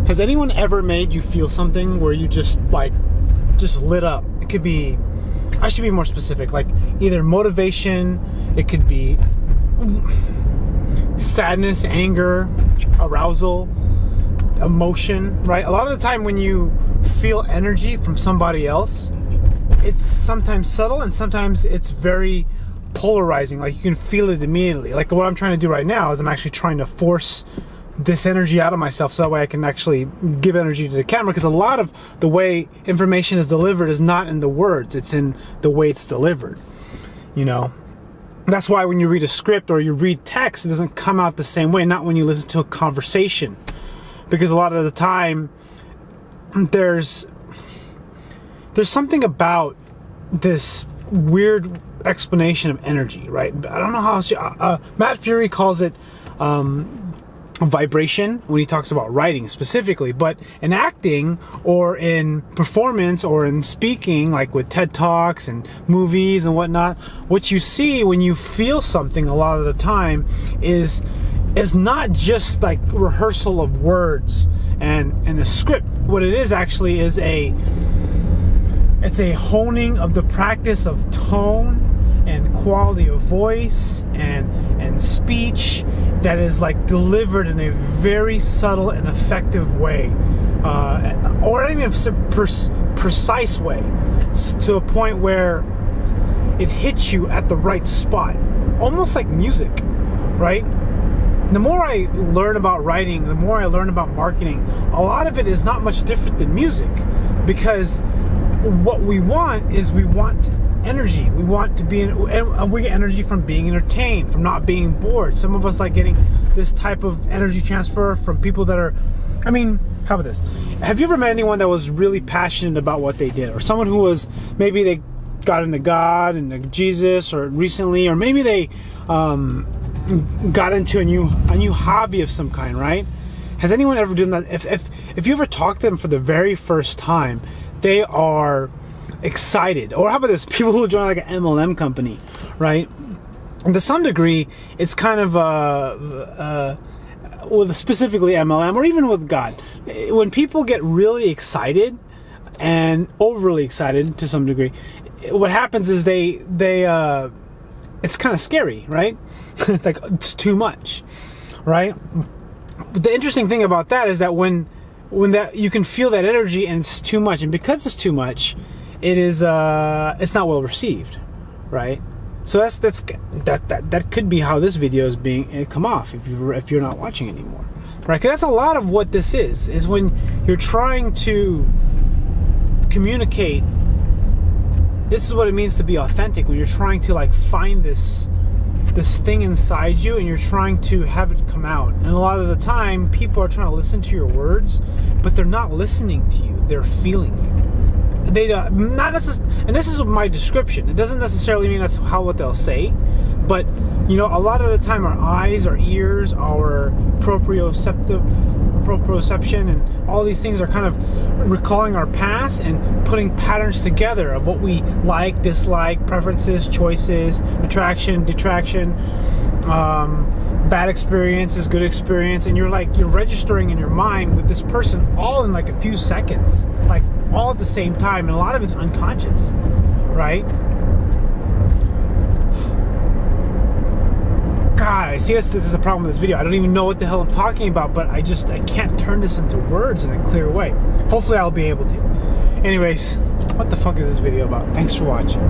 Has anyone ever made you feel something where you just lit up? It could be, I should be more specific, like either motivation, it could be sadness, anger, arousal, emotion, right? A lot of the time when you feel energy from somebody else, it's sometimes subtle and sometimes it's very polarizing. Like you can feel it immediately. Like what I'm trying to do right now is I'm actually trying to force this energy out of myself so that way I can actually give energy to the camera, because a lot of the way information is delivered is not in the words, it's in the way it's delivered. You know, that's why when you read a script or you read text, it doesn't come out the same way, not when you listen to a conversation, because a lot of the time there's something about this weird explanation of energy, right? I don't know how else Matt Fury calls it vibration when he talks about writing specifically, but in acting or in performance or in speaking, like with TED Talks and movies and whatnot, what you see when you feel something a lot of the time is not just like rehearsal of words and a script. What it is actually is it's a honing of the practice of tone and quality of voice and speech that is like delivered in a very subtle and effective way, or even a precise way, to a point where it hits you at the right spot, almost like music, right? The more I learn about writing, the more I learn about marketing, a lot of it is not much different than music, because what we want energy. We want to be and we get energy from being entertained, from not being bored. Some of us like getting this type of energy transfer from people that are, I mean, how about this? Have you ever met anyone that was really passionate about what they did, or someone who was, maybe they got into God and Jesus, or recently, or maybe they got into a new hobby of some kind, right? Has anyone ever done that? If you ever talk to them for the very first time, they are excited. Or how about this? People who join like an MLM company, right? And to some degree, it's kind of with specifically MLM, or even with God. When people get really excited and overly excited to some degree, what happens is they it's kind of scary, right? Like it's too much, right? But the interesting thing about that is that when that you can feel that energy and it's too much, and because it's too much, it is it's not well received, right? So that could be how this video is being come off if you're not watching anymore, right? Because that's a lot of what this is when you're trying to communicate. This is what it means to be authentic, when you're trying to like find this thing inside you and you're trying to have it come out. And a lot of the time people are trying to listen to your words, but they're not listening to you, they're feeling you. They not necessarily, and this is my description, it doesn't necessarily mean that's what they'll say, but you know, a lot of the time our eyes, our ears, our proprioception and all these things are kind of recalling our past and putting patterns together of what we like, dislike, preferences, choices, attraction, detraction, bad experiences, good experience, and you're registering in your mind with this person all in like a few seconds, like all at the same time, and a lot of it's unconscious, right? God, I see this is a problem with this video. I don't even know what the hell I'm talking about, but I can't turn this into words in a clear way. Hopefully I'll be able to. Anyways, what the fuck is this video about? Thanks for watching.